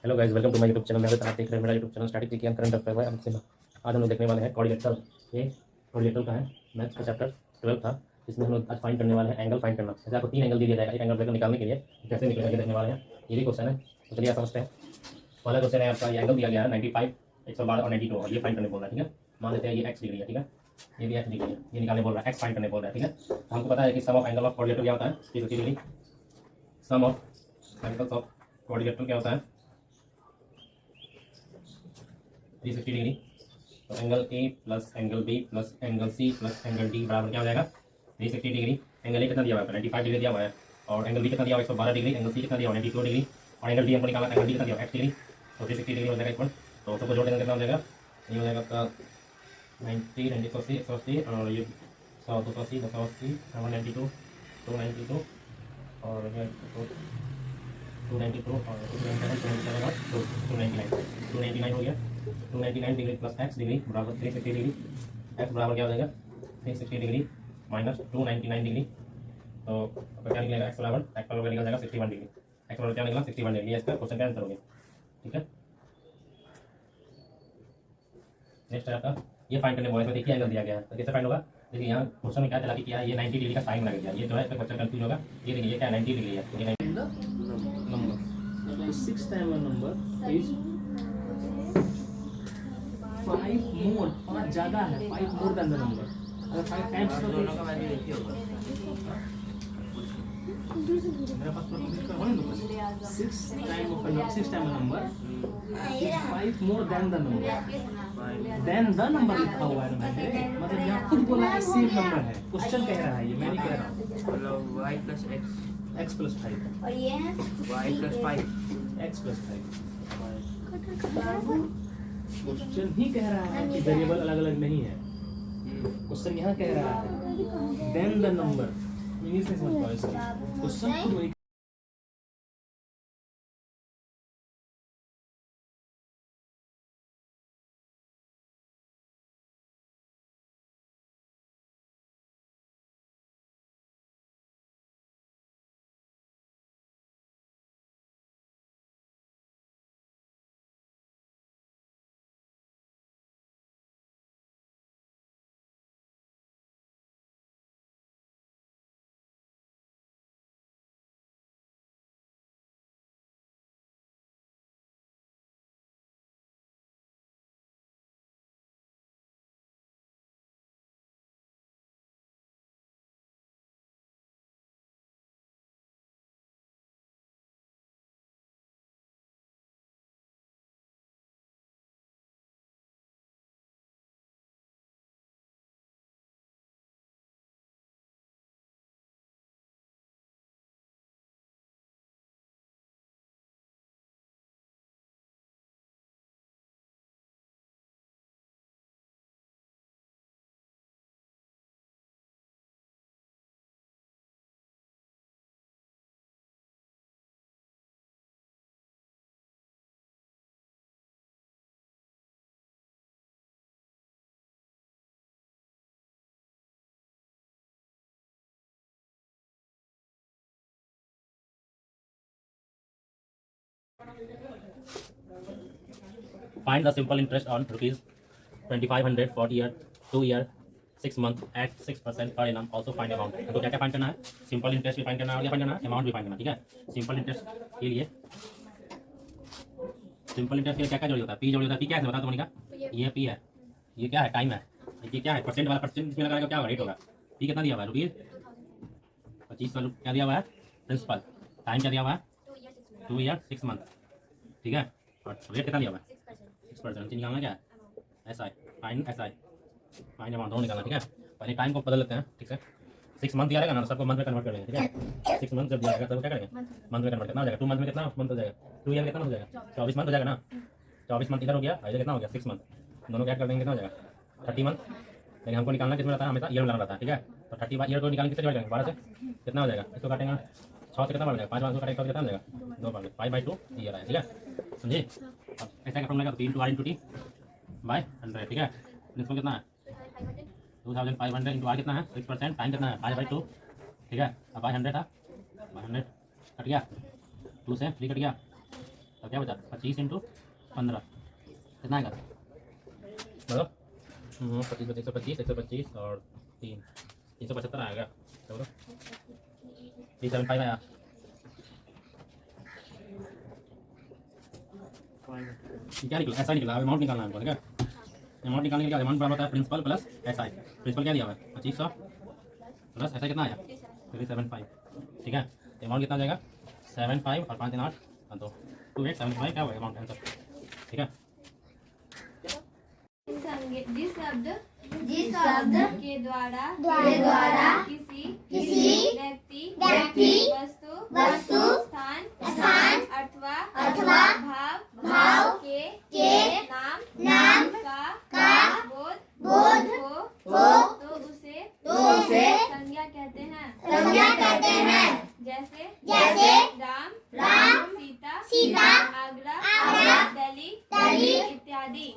Hello guys, welcome to my YouTube channel. आप देख रहे हैं मेरा YouTube channel statistics and current affair है। आज हम लोग देखने वाले हैं कोऑर्डिनेटर। ये कोऑर्डिनेटर का है, मैथ्स का चैप्टर 12 था, जिसमें हम लोग आज फाइंड करने वाले हैं एंगल फाइंड करना। जैसे आपको 3 एंगल दिया जाएगा, एक एंगल ब्रैकेट निकालने के लिए कैसे निकलेगा ये देखने वाले हैं। ये भी क्वेश्चन है, तो चलिए आप समझते हैं। पहला क्वेश्चन है आपका, ये एंगल दिया गया है 95, 112 और 92, और ये फाइंड करने बोल रहा है। ठीक है, मान लेते हैं ये x डिग्री है। ठीक है, ये भी x डिग्री है, ये निकालने बोल रहा है, x फाइंड करने बोल रहा है। ठीक है, तो हमको पता है कि sum of angle of coordinator क्या होता है, 360 degree. Sum of angles of coordinator क्या होता है, 360 डिग्री। तो angle A plus angle B plus angle C plus angle D बराबर क्या हो जाएगा, 360 डिग्री। एंगल ए कितना दिया हुआ है, 95 डिग्री दिया हुआ है, और एंगल बी कितना दिया हुआ है, 112 डिग्री। एंगल सी कितना दिया हुआ है, 92 डिग्री, और एंगल डी हमको निकालना, एंगल डी कितना दिया हुआ है, x डिग्री। तो 360 डिग्री हो जाएगा इक्वल, तो सबको जोड़ देंगे कितना हो जाएगा, ये हो जाएगा आपका 90, 180, 180, और ये 100, 280, 280, 192, 292, और ये 292 और 297 और 299 हो गया। 299 डिग्री प्लस x डिग्री बराबर 360 डिग्री। x बराबर क्या हो जाएगा, 360 डिग्री माइनस 299 डिग्री। तो आपका क्या निकलेगा, x बराबर निकल जाएगा 61 डिग्री। x बराबर क्या निकला, 61 डिग्री। इसका क्वेश्चन का आंसर हो गया। ठीक है, नेक्स्ट है आपका, ये फाइंड करने बोला है। देखिए एंगल दिया गया है, तो कैसे फाइंड होगा। देखिए यहाँ क्वेश्चन में क्या चला कि क्या ये 90 डिग्री का साइन लग गया, ये जो है इसका क्वेश्चन कंफ्यूज होगा। ये देखिए ये क्या 90 डिग्री है, ये number. The sixth time number is 5 more, 5 ज्यादा है, 5 more than the number। अगर 5 times का दोनों का वैल्यू एक ही होगा। मेरा पास प्रॉब्लम करवाओ ना, तो 6 time of number, 6 time number is 5 more than the number। Then the number लिखा हुआ है मैंने, मतलब यहाँ खुद बोला है सेम नंबर है। क्वेश्चन कह रहा है, ये मैं नहीं कह रहा हूँ। मतलब y plus x plus 5, और ये है y plus 5, x plus 5। Question ही कह रहा है कि वेरिएबल अलग अलग नहीं है। क्वेश्चन यहाँ कह रहा है देन द नंबर, इंग्लिश में समझ पाओ इसका क्वेश्चन खुद वही। Find the simple interest on rupees 2500 for year 2 year 6 month at 6% per annum। also find amount। तो क्या क्या फाइंड करना है, सिंपल इंटरेस्ट भी फाइंड करना है और क्या फाइंड करना है, अमाउंट भी फाइंड करना है। ठीक है, सिंपल इंटरेस्ट के लिए, सिंपल इंटरेस्ट के लिए क्या क्या जोड़ी होता है, पी जोड़ी होता है। पी क्या है बता दो मोनिका, ये पी है, ये क्या है, टाइम है, ये क्या है, परसेंट वाला, परसेंट इसमें लगाएगा क्या होगा, रेट होगा। पी कितना दिया हुआ है, रुपीज 25 क्या दिया हुआ है प्रिंसिपल। टाइम क्या दिया हुआ है, 2 ईयर 6 मंथ। ठीक है, और रेट कितना दिया हुआ है, 6%। निकालना क्या है, S I, fine S I, fine amount दोनों निकालना। ठीक है, पहले टाइम को बदल लेते हैं। ठीक है, 6 मंथ दिया रहेगा ना, सबको मंथ में कन्वर्ट कर देंगे। ठीक है, 6 मंथ जब दिया रहेगा तब क्या करेंगे, मंथ में कन्वर्ट कितना हो जाएगा, 2 मंथ में कितना मंथ हो जाएगा, 2 ईयर कितना हो जाएगा, 24 मंथ हो जाएगा ना। 24 मंथ इधर हो गया, इधर कितना हो गया, 6 मंथ। दोनों क्या कर देंगे, कितना हो जाएगा, 30 मंथ। लेकिन हमको निकालना किसमें रहता है, हमेशा ईयर में लगाना रहता है। ठीक है, तो 30 ईयर को निकालने किससे करेंगे, 12 से कितना हो जाएगा, इसको काटेंगे 6 से कितना बढ़ जाएगा, 5 5 काटेंगे, कितना हो जाएगा, 2 बढ़ 5/2 ईयर है। ठीक है, समझिए। अब ऐसा का फॉर्मूला का 3 × r × t बाय 100। ठीक है, प्रिंसिपल कितना है, 2500 इंटू आर कितना है, 6%। टाइम कितना है, 5/2। ठीक है, अब बाय 100 था, बाय 100 कट गया, 2 से 3 कट गया, तो क्या बचा 25 इंटू 15 कितना आएगा बोलो 25 125 125 और 375 आएगा बोलो 375 आया। क्या निकला ऐसा निकला अमाउंट निकालना है हमको ठीक है। अमाउंट निकालने के लिए अमाउंट बराबर होता है प्रिंसिपल प्लस एसआई। प्रिंसिपल क्या दिया हुआ है 2500 प्लस एसआई कितना आया 375 ठीक है। अमाउंट कितना जाएगा 75 और 5 दिन 8 तो 2875 क्या हुआ अमाउंट आंसर ठीक है। जिस शब्द के द्वारा किसी व्यक्ति वस्तु स्थान अथवा भाव के नाम का बोध हो तो उसे संज्ञा कहते हैं। जैसे राम सीता आगरा दिल्ली इत्यादि।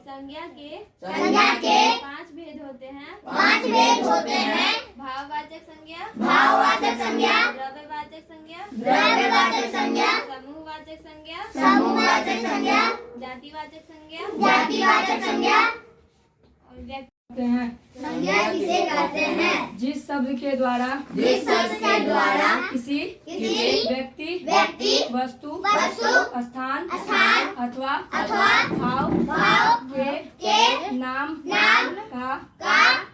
संज्ञा के 5 भेद होते हैं। भाववाचक संज्ञा द्रव्यवाचक संज्ञा समूहवाचक संज्ञा जातिवाचक संज्ञा और व्यक्ति हैं। संज्ञा किसे कहते हैं? जिस शब्द के द्वारा किसी व्यक्ति वस्तु स्थान अथवा भाव के नाम का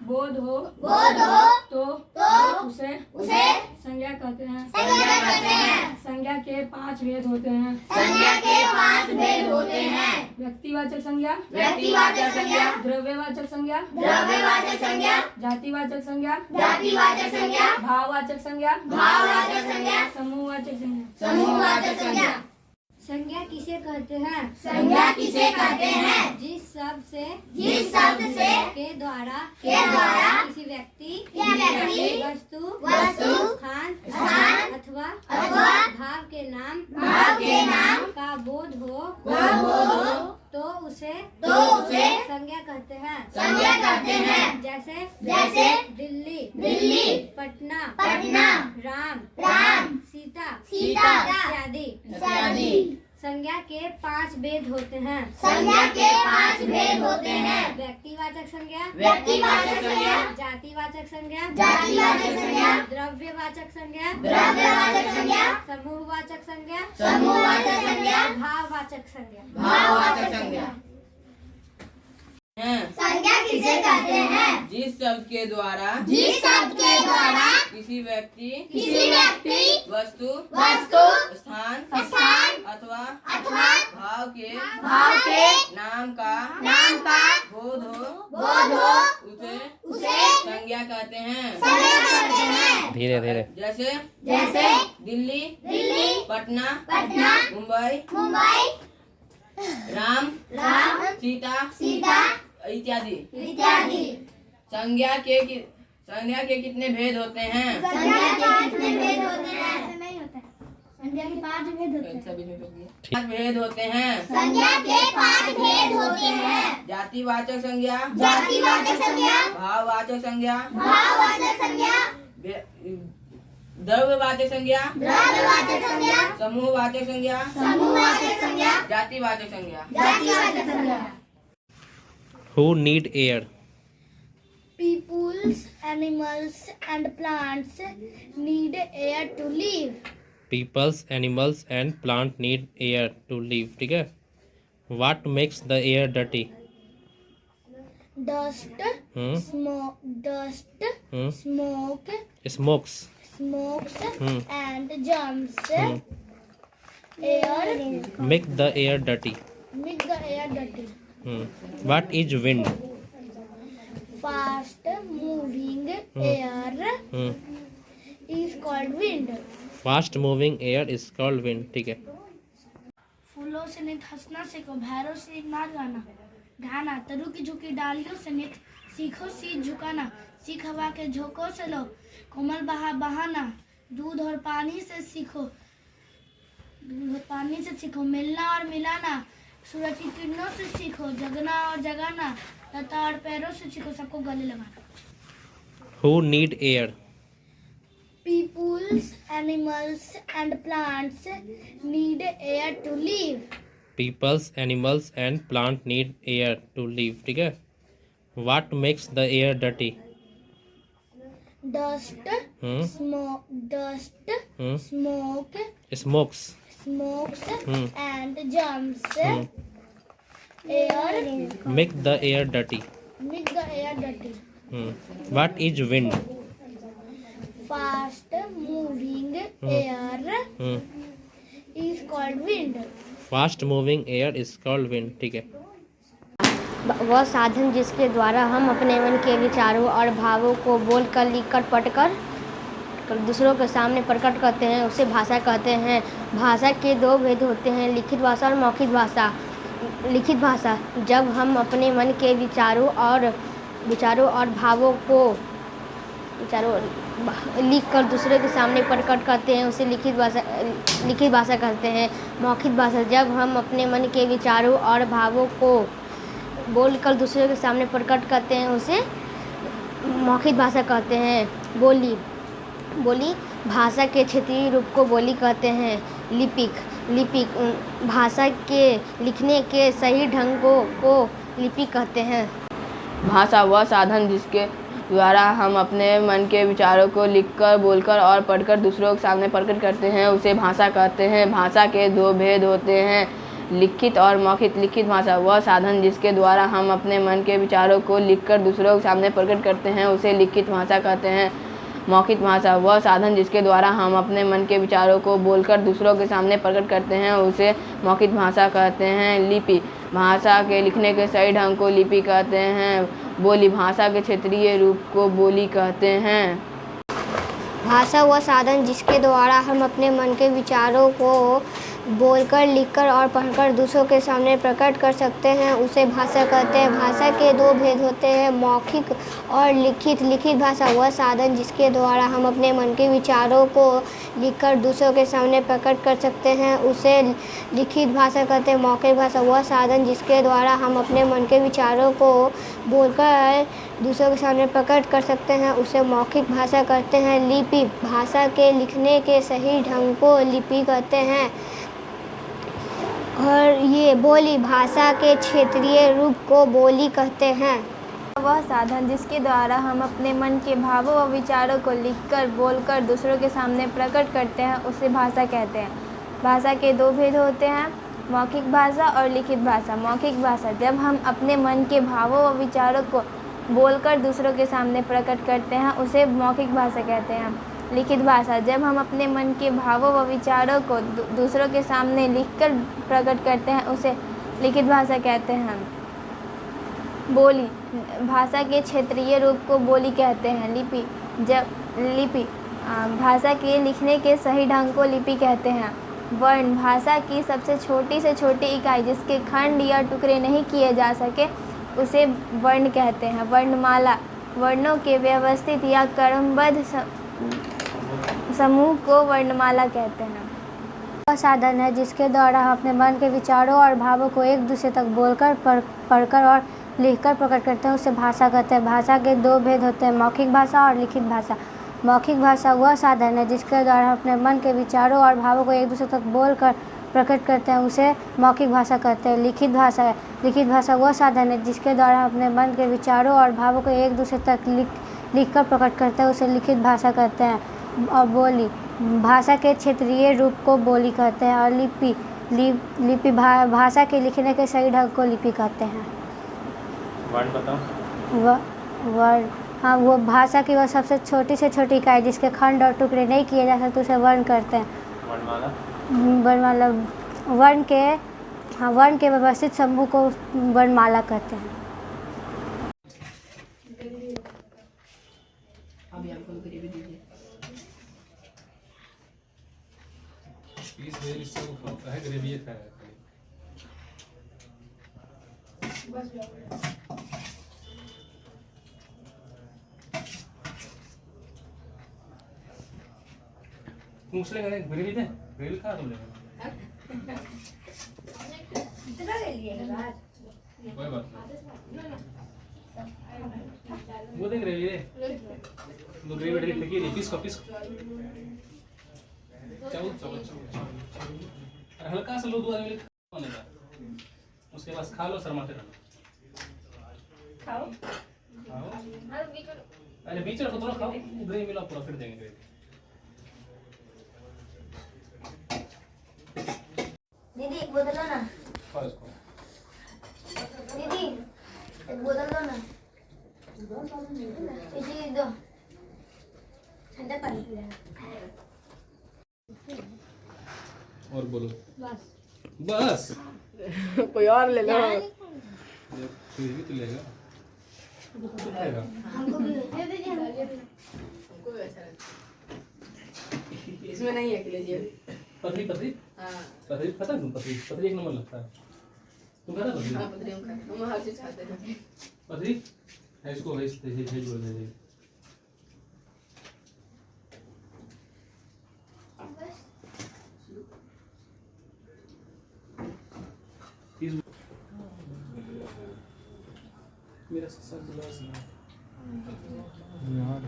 बोध हो तो उसे संज्ञा कहते हैं। संज्ञा के 5 भेद होते हैं। व्यक्तिवाचक संज्ञा द्रव्यवाचक संज्ञा जातिवाचक संज्ञा भाववाचक संज्ञा समूहवाचक संज्ञा। संज्ञा किसे कहते हैं? जिस शब्द से के द्वारा किसी व्यक्ति वस्तु स्थान अथवा भाव के नाम का बोध हो तो उसे संज्ञा कहते हैं। जैसे दिल्ली पटना राम सीता इत्यादि। संज्ञा के 5 भेद होते हैं। व्यक्तिवाचक संज्ञा जातिवाचक संज्ञा द्रव्यवाचक संज्ञा समूहवाचक संज्ञा भाववाचक संज्ञा। संज्ञा किसे कहते हैं? जिस शब्द के द्वारा किसी व्यक्ति वस्तु स्थान अथवा भाव के नाम का बोध हो उसे संज्ञा कहते हैं। धीरे धीरे जैसे दिल्ली पटना मुंबई राम सीता इत्यादि। संज्ञा के कितने भेद होते हैं? संज्ञा के 5 भेद होते हैं। 5 भेद होते हैं। जातिवाचक संज्ञा भाववाचक संज्ञा द्रव्यवाचक संज्ञा समूहवाचक संज्ञा जातिवाचक संज्ञा। Who need air? Peoples, animals and plants need air to live. Peoples, animals and plant need air to live ठीक है। What makes the air dirty? Dust, Smokes and germs. Air make the air dirty. What is wind? Fast moving air is called wind. Fast moving air is called wind ठीक है। फूलों से नित हंसना सीखो, भैरों से नाच गाना तरु की झुकी डालियों से नित सीखो सीध झुकाना। सीख हवा के झोंकों से लो कोमल बहाना। दूध और पानी से सीखो मिलना और मिलाना। सूरज की किरणों से सीखो जगना और जगाना। लता और पैरों से सीखो सबको गले लगाना। Who need air? Peoples, animals, and plants need air to live. Peoples animals and plant need air to live. ठीक है। What makes the air dirty? Dust, smoke, smokes. smokes, Hmm. and germs. Hmm. Air make the air dirty. make the air dirty. What is wind? Fast moving air is called wind. Fast moving air is called wind. ठीक है। वह साधन जिसके द्वारा हम अपने मन के विचारों और भावों को बोलकर, लिखकर, पढ़कर दूसरों के सामने प्रकट करते हैं उसे भाषा कहते हैं। भाषा के दो भेद होते हैं, लिखित भाषा और मौखिक भाषा। लिखित भाषा जब हम अपने मन के विचारों और भावों को लिख कर दूसरे के सामने प्रकट करते हैं उसे लिखित भाषा कहते हैं। मौखिक भाषा जब हम अपने मन के विचारों और भावों को बोलकर दूसरे के सामने प्रकट करते हैं उसे मौखिक भाषा कहते हैं। बोली भाषा के क्षेत्रीय रूप को बोली कहते हैं। लिपिक भाषा के लिखने के सही ढंग को लिपि कहते हैं। भाषा वह साधन जिसके द्वारा हम अपने मन के विचारों को लिखकर, बोलकर और पढ़कर दूसरों के सामने प्रकट करते हैं उसे भाषा कहते हैं। भाषा के दो भेद होते हैं, लिखित और मौखिक। लिखित भाषा वह साधन जिसके द्वारा हम अपने मन के विचारों को लिखकर दूसरों के सामने प्रकट करते हैं उसे लिखित भाषा कहते हैं। मौखिक भाषा वह साधन जिसके द्वारा हम अपने मन के विचारों को बोलकर दूसरों के सामने प्रकट करते हैं उसे मौखिक भाषा कहते हैं। लिपि भाषा के लिखने के सही ढंग को लिपि कहते हैं। बोली भाषा के क्षेत्रीय रूप को बोली कहते हैं। भाषा वह साधन जिसके द्वारा हम अपने मन के विचारों को बोलकर, लिखकर और पढ़कर दूसरों के सामने प्रकट कर सकते हैं उसे भाषा कहते हैं। भाषा के दो भेद होते हैं, मौखिक और लिखित। लिखित भाषा वह साधन जिसके द्वारा हम अपने मन के विचारों को लिखकर दूसरों के सामने प्रकट कर सकते हैं उसे लिखित भाषा कहते हैं। मौखिक भाषा वह साधन जिसके द्वारा हम अपने मन के विचारों को बोलकर दूसरों के सामने प्रकट कर सकते हैं उसे मौखिक भाषा कहते हैं। लिपि भाषा के लिखने के सही ढंग को लिपि कहते हैं। और ये बोली भाषा के क्षेत्रीय रूप को बोली कहते हैं। वह साधन जिसके द्वारा हम अपने मन के भावों व विचारों को लिखकर, बोलकर दूसरों के सामने प्रकट करते हैं उसे भाषा कहते हैं। भाषा के दो भेद होते हैं, मौखिक भाषा और लिखित भाषा। मौखिक भाषा जब हम अपने मन के भावों व विचारों को बोलकर दूसरों के सामने प्रकट करते हैं उसे मौखिक भाषा कहते हैं। लिखित भाषा जब हम अपने मन के भावों व विचारों को दूसरों के सामने लिखकर प्रकट करते हैं उसे लिखित भाषा कहते हैं। बोली भाषा के क्षेत्रीय रूप को बोली कहते हैं। लिपि भाषा के लिखने के सही ढंग को लिपि कहते हैं। वर्ण भाषा की सबसे छोटी से छोटी इकाई जिसके खंड या टुकड़े नहीं किए जा सके उसे वर्ण कहते हैं। वर्णमाला वर्णों के व्यवस्थित या क्रमबद्ध समूह को वर्णमाला कहते हैं। वह साधन है जिसके द्वारा हम अपने मन के विचारों और भावों को एक दूसरे तक बोलकर, पढ़कर और लिखकर प्रकट करते हैं उसे भाषा कहते हैं। भाषा के दो भेद होते हैं, मौखिक भाषा और लिखित भाषा। मौखिक भाषा वह साधन है जिसके द्वारा हम अपने मन के विचारों और भावों को एक दूसरे तक बोलकर प्रकट करते हैं उसे मौखिक भाषा कहते हैं। लिखित भाषा वह साधन है जिसके द्वारा हम अपने मन के विचारों और भावों को एक दूसरे तक लिखकर प्रकट करते हैं उसे लिखित भाषा कहते हैं। और बोली भाषा के क्षेत्रीय रूप को बोली कहते हैं। और लिपि भाषा के लिखने के सही ढंग को लिपि कहते हैं। वर्ण बताओ। वर्ण हाँ, वो भाषा की वह सबसे छोटी से छोटी इकाई जिसके खंड और टुकड़े नहीं किए जा सकते उसे वर्ण करते हैं। वर्णमाला वर्ण के व्यवस्थित समूह को वर्णमाला कहते हैं। अभी आपको ग्रेवी दीजिए। ग्रेवी पूछ लेगा ग्रेवी दे ग्रेवी खा तुम लेगा इतना ले लिए कोई बात नहीं। वो देख रहे ये वो ग्रेवी वाली फेंकी रही पीस को चलो हल्का सा लो दो आदमी खाने का उसके बाद खा लो शर्माते रहना खाओ अरे बीच में थोड़ा खाओ ग्रेवी मिला पूरा फिर देंगे ग्रेवी दीदी एक बोतल लो ना खाओ इसको दीदी एक बोतल लो ना इसी दो ठंडा पानी पी लेना और बोलो बस कोई और ले लो। फिर भी तो लेगा हमको भी दे दीजिए इसमें नहीं है कि लीजिए। पतली पतली पतली पता है तुम पतली एक नंबर लगता है तुम खाता पतली हम हर चीज खाते हैं। पतली है इसको भेज बोल दे मेरा सब गिलास है यार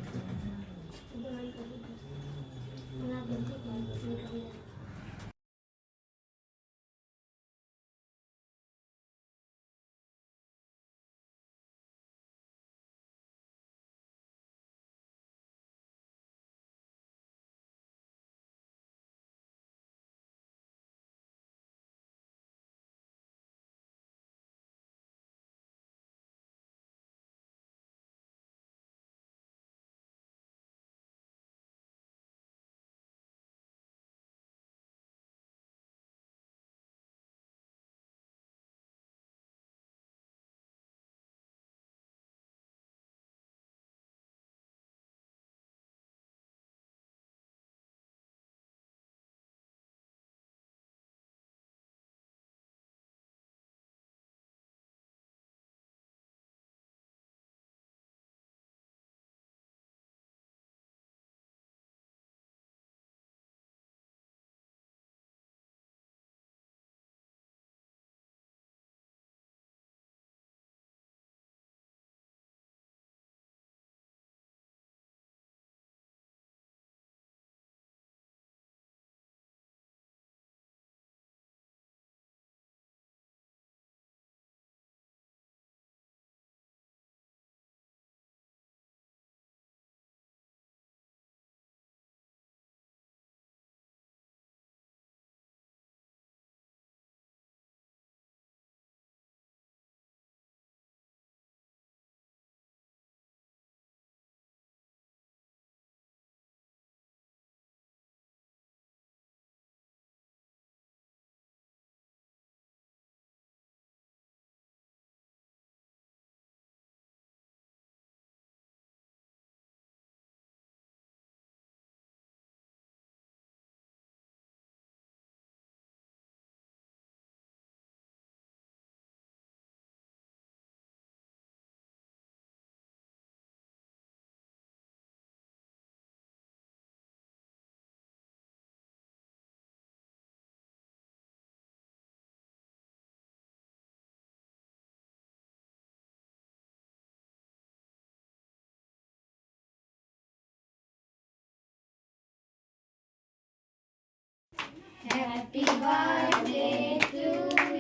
Happy birthday to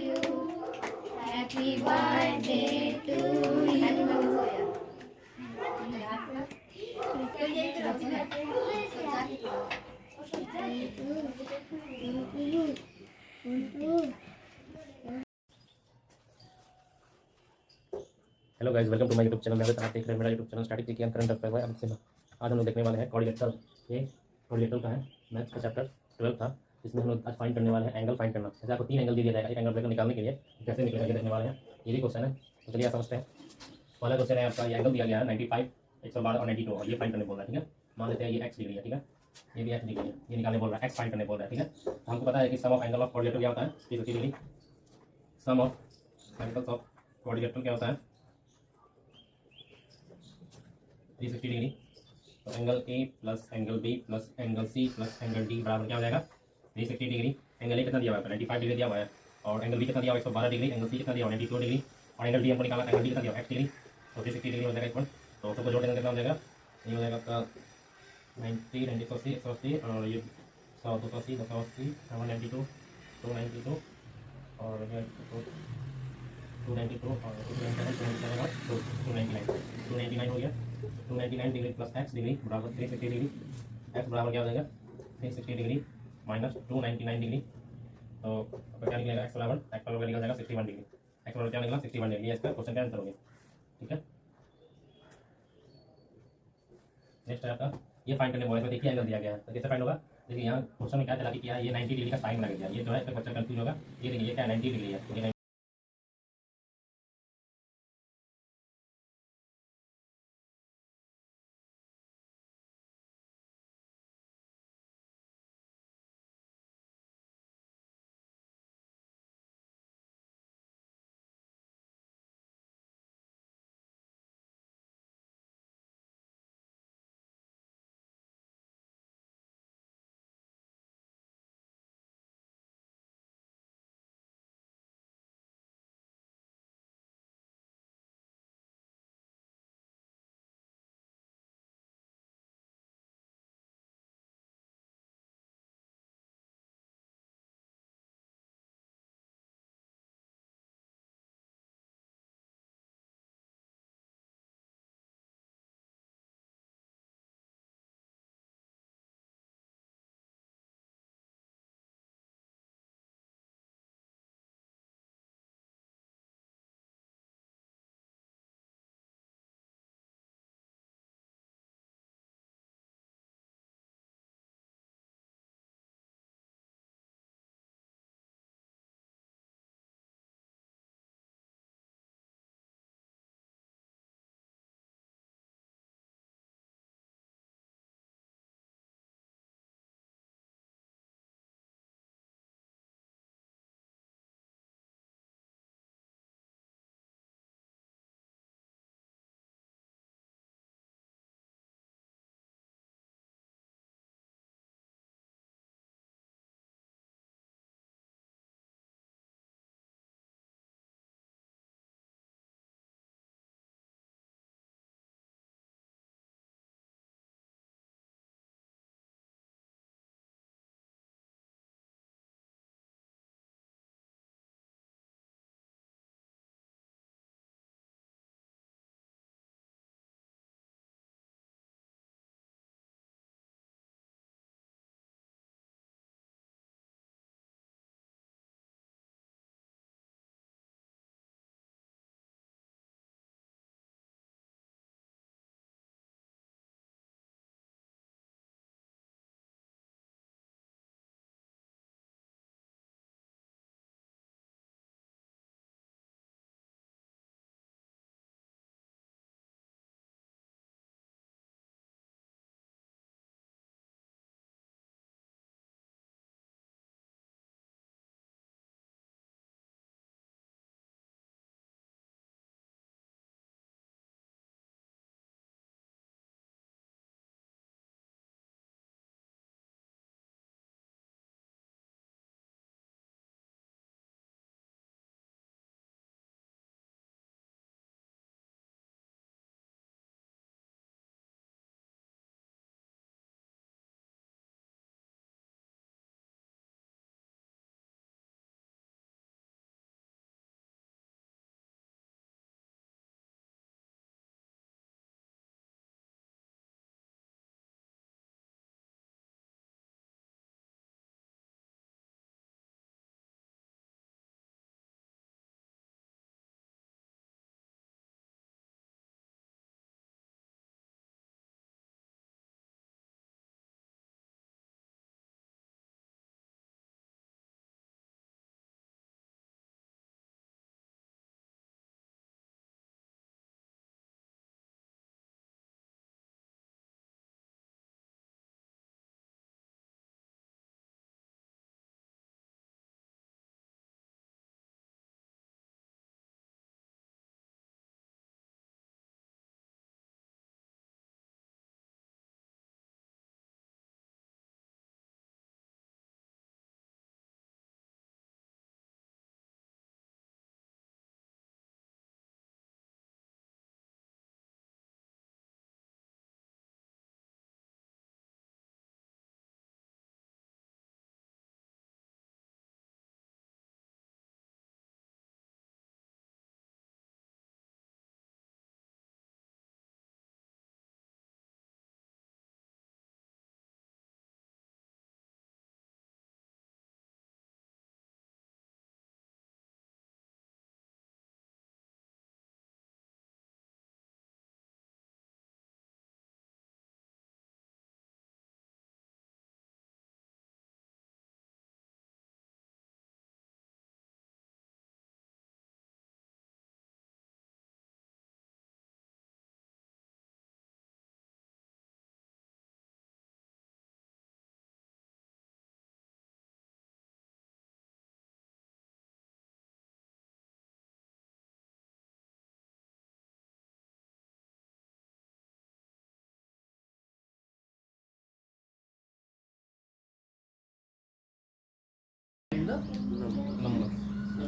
you. Happy birthday to you. Hello guys welcome to my YouTube channel. आप देख रहे हैं मेरा YouTube channel static and current affair. अब से आज हम लोग देखने वाले हैं कोऑर्डिनेटर। ये कोऑर्डिनेटर का है मैथ्स का चैप्टर 12 था, जिसमें हम लोग आज फाइंड करने वाले हैं एंगल फाइंड करना। जैसे आपको 3 एंगल दिया जाएगा, एक एंगल ब्रेकर निकालने के लिए कैसे निकलेगा ये देखने वाले हैं। ये भी क्वेश्चन है, तो चलिए समझते हैं। पहला क्वेश्चन है आपका, ये एंगल दिया गया है 95, 112 और 92 और ये फाइंड करने बोल रहा है। ठीक है, मान लेते हैं ये x डिग्री है। ठीक है, ये भी x डिग्री है, ये निकालने बोल रहा है, x फाइंड करने बोल रहा है। ठीक है, तो हमको पता है कि sum of angle of coordinator क्या होता है, 360 degree. Sum of angles of coordinator क्या होता है, 360 डिग्री। तो angle A plus angle B plus angle C plus angle D बराबर क्या हो जाएगा, 360 डिग्री। एंगल ए कितना दिया हुआ है, 95 डिग्री दिया हुआ है, और एंगल बी कितना दिया हुआ है, 112 डिग्री। एंगल सी कितना दिया हुआ है, 92 डिग्री। और एंगल डी हमको निकाला, एंगल डी कितना दिया हुआ है, x डिग्री। तो 360 डिग्री हो जाएगा इक्वल। तो सबको जोड़ देंगे कितना हो जाएगा, ये हो जाएगा आपका 90 90 180 180 और ये 100 280 280 192 292 और ये 292 और 297 और 299 हो गया। 299 डिग्री प्लस एक्स डिग्री बराबर 360 डिग्री। एक्स बराबर क्या हो जाएगा 360 डिग्री माइनस 299 डिग्री। तो आपका क्या निकलेगा, एक्स बराबर निकल जाएगा 61 डिग्री। एक्स बराबर क्या निकला 61 डिग्री। इसका क्वेश्चन का आंसर हो गया। ठीक है, नेक्स्ट है आपका ये फाइंड करने बोला, देखिए एंगल दिया गया है तो कैसे फाइंड होगा। देखिए यहाँ क्वेश्चन में क्या चला कि किया, ये 90 डिग्री का साइन लग गया। ये जो है इसका क्वेश्चन कंफ्यूज होगा। ये देखिए ये क्या 90 डिग्री है, ये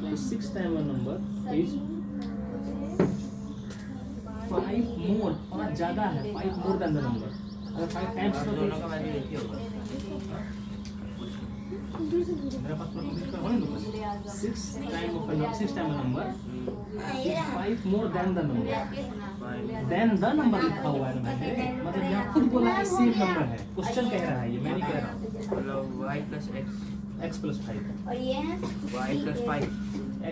The sixth time number is 5 more. 5 ज़्यादा है. 5 more than the number. अगर 5 times का दोनों का वैल्यू एक ही होगा. मेरा पास प्रोग्राम करवाने दो. 6 time of a number. 6 time a number is 5 more than the number. Then the number लिखा हुआ है ना मैंने. मतलब यहाँ खुद बोला है सेम नंबर है. क्वेश्चन कह रहा है ये, मैं नहीं कह रहा हूँ. मतलब y plus x plus 5. और ये है y plus 5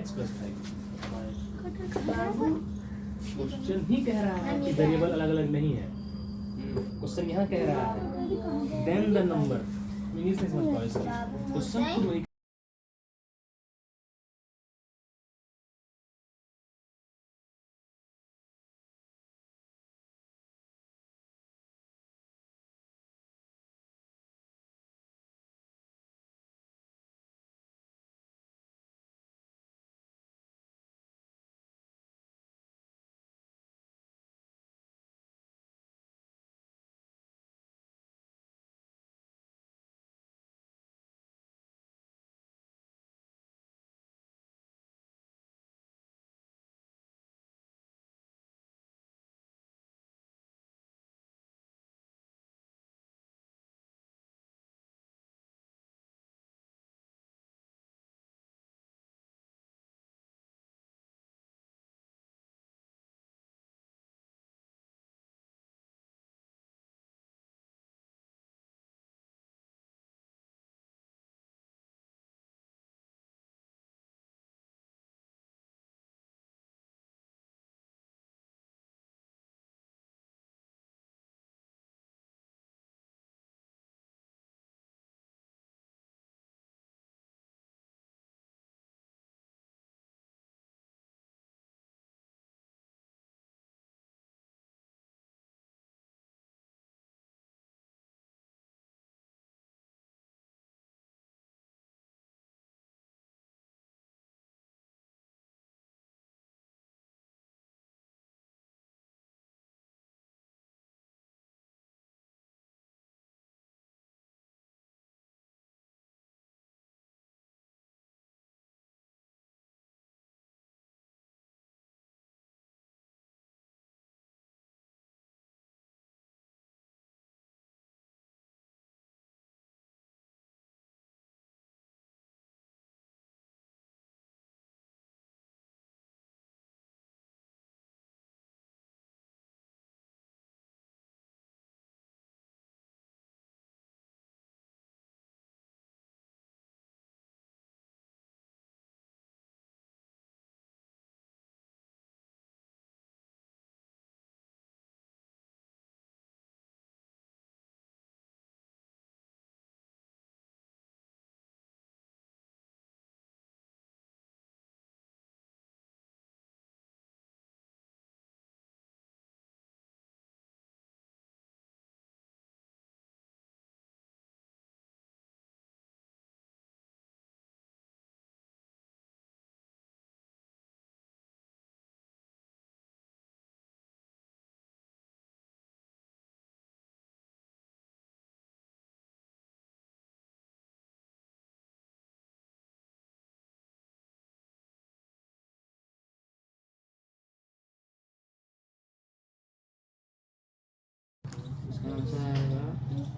x plus 5. Question ही कह रहा है कि वेरिएबल अलग अलग नहीं है. क्वेश्चन यहाँ कह रहा है देन द नंबर. इंग्लिश नहीं समझ पाओ इसको. क्वेश्चन खुद वही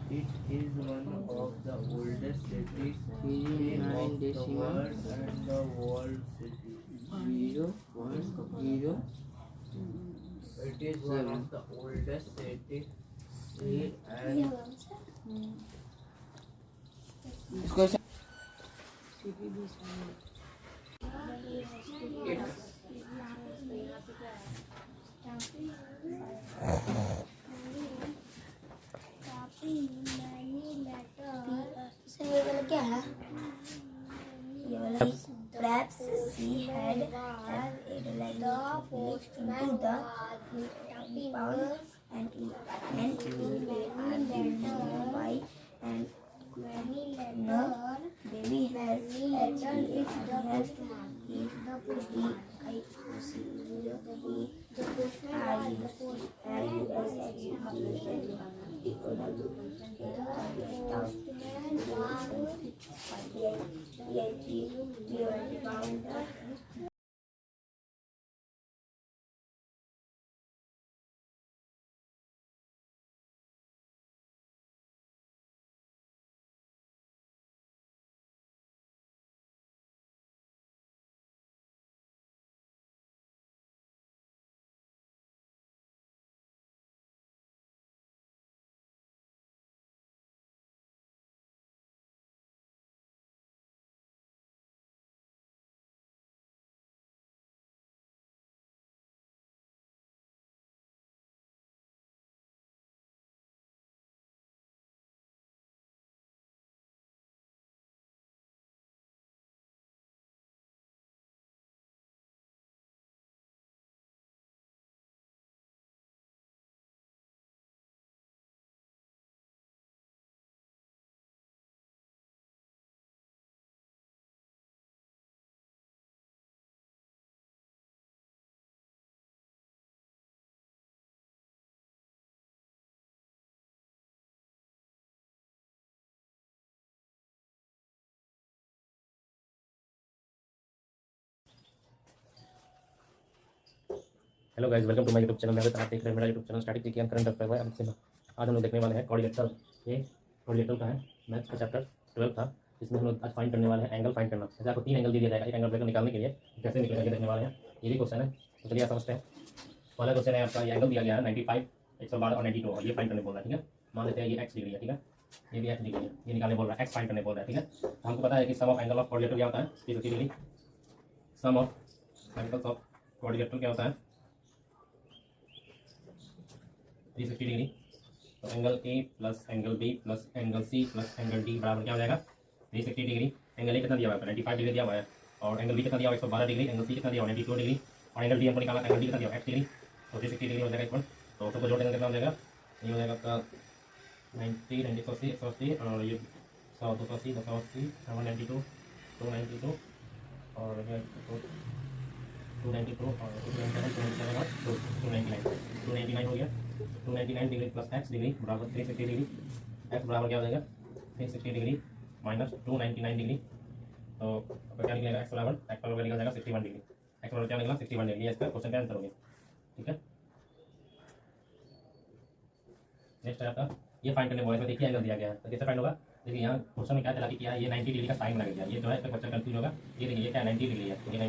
It is one of the oldest cities in of the world and the world city. 0.0. It is one of the oldest cities and इसको क्या है ये वाला perhaps she had like the post into the pound and why and no baby has hello guys, welcome to my YouTube channel. मेरे आप देख रहे हैं मेरा YouTube channel static GK and current affair है। आज हम लोग देखने वाले हैं कोऑर्डिनेटर। ये कोऑर्डिनेटर का है, मैथ्स का चैप्टर 12 था। इसमें हम लोग आज फाइंड करने वाले हैं एंगल फाइंड करना। जैसे आपको 3 एंगल दिया जाएगा, एक एंगल ब्रेकर निकालने के लिए कैसे निकलेगा ये देखने वाले हैं। ये भी क्वेश्चन है, तो चलिए समझते हैं। पहला क्वेश्चन है आपका, ये एंगल दिया गया है 95, 112 और 92 और ये फाइंड करने बोल रहा है। ठीक है, मान लेते हैं ये x डिग्री है। ठीक है, ये भी x डिग्री है, ये निकालने बोल रहा है, x फाइंड करने बोल रहा है। ठीक है, तो हमको पता है कि sum of angle of coordinator क्या होता है, 360 degree. Sum of angles of coordinator क्या होता है, 360 डिग्री। तो angle A plus angle B plus angle C plus angle D बराबर क्या हो जाएगा, 360 डिग्री। एंगल ए कितना दिया हुआ है, 95 डिग्री दिया हुआ है, और एंगल बी कितना दिया हुआ है, 112 डिग्री। एंगल सी कितना दिया हुआ है, 92 डिग्री, और एंगल डी हमको निकाला, एंगल डी कितना दिया हुआ है, x डिग्री। तो 360 डिग्री हो जाएगा इक्वल, तो सबको जोड़ देंगे कितना हो जाएगा, ये हो जाएगा आपका 90, 90, 180, 180 और ये 100, 280, 280, 192, 292 और 292 और 299 हो गया। 299 डिग्री प्लस x डिग्री बराबर 360 डिग्री। x बराबर क्या हो जाएगा, 360 डिग्री माइनस 299 डिग्री। तो आपका क्या निकलेगा, x बराबर निकल जाएगा 61 डिग्री। x बराबर क्या निकला, 61 डिग्री। ये इसका क्वेश्चन का आंसर हो गया। ठीक है, नेक्स्ट है आपका, ये फाइंड करने बोले तो देखिए एंगल दिया गया है, तो कैसे फाइंड होगा। देखिए यहाँ क्वेश्चन में क्या चला किया है, ये 90 डिग्री का साइन लगा दिया। ये जो है इसका क्वेश्चन कंफ्यूज होगा। ये देखिए ये क्या 90 डिग्री है, तो ये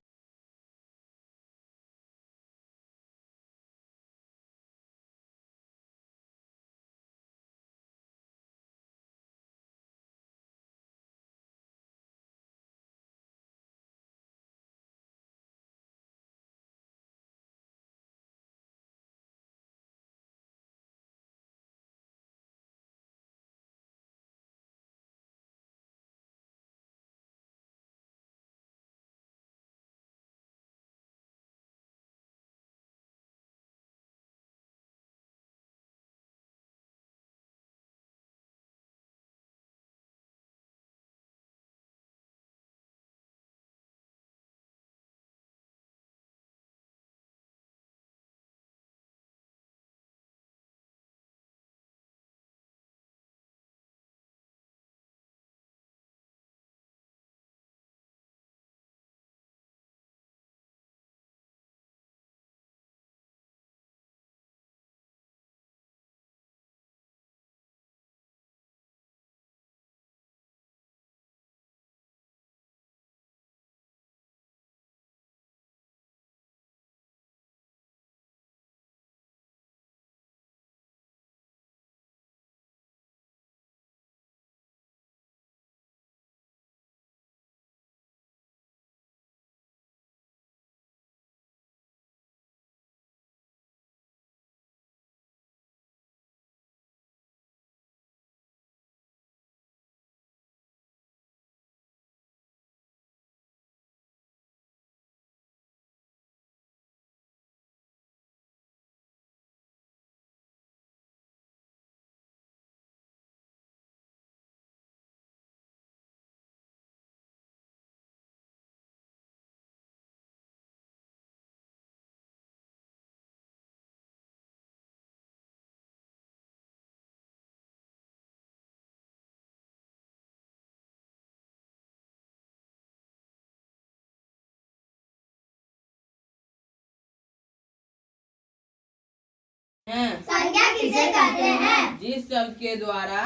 संज्ञा किसे कहते हैं, जिस शब्द के द्वारा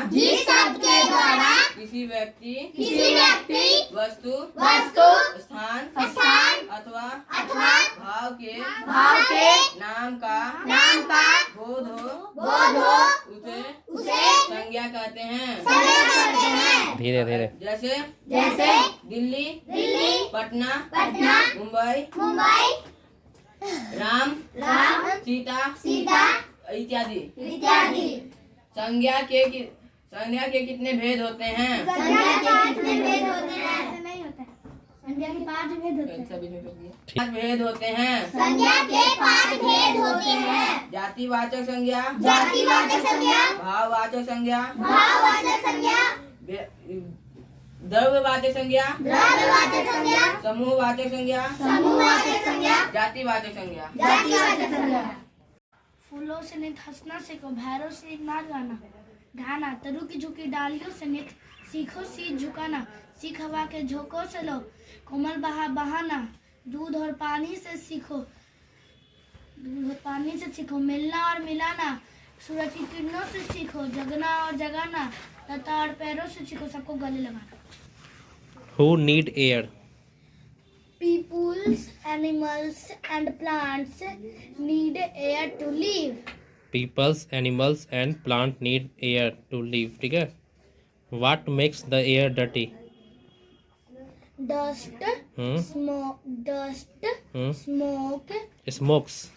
किसी व्यक्ति वस्तु स्थान अथवा भाव के नाम का बोध हो उसे संज्ञा कहते हैं। धीरे धीरे, जैसे दिल्ली, पटना, मुंबई, राम, सीता इत्यादि। संज्ञा के कितने भेद होते हैं? संज्ञा के 5 भेद होते हैं। 5 भेद होते हैं। संज्ञा के 5 भेद होते हैं। जातिवाचक संज्ञा, भाववाचक संज्ञा, द्रव्यवाचक संज्ञा, समूहवाचक संज्ञा, जातिवाचक संज्ञा। फूलों से नित हंसना सीखो, भैरव से एक नाच गाना, तरु की झुकी डालियों से नित सीखो सीख झुकाना, सीख हवा के झोंकों से लो कोमल बहाना, दूध और पानी से सीखो पानी से सीखो, मिलना और मिलाना, सूरज की किरणों से सीखो, जगना और जगाना, लता और पैरों से सीखो, सबको गले लगाना। Who need air? Peoples, animals and plants need air to live. Peoples, animals and plant need air to live. ठीक है. What makes the air dirty? Dust, smoke, Smokes.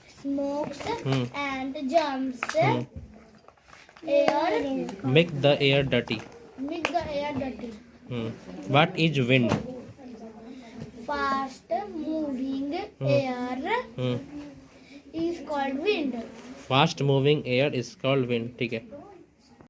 and germs. Air Make the air dirty. make the air dirty. What is wind? Fast moving air is called wind. Fast moving air is called wind. ठीक है.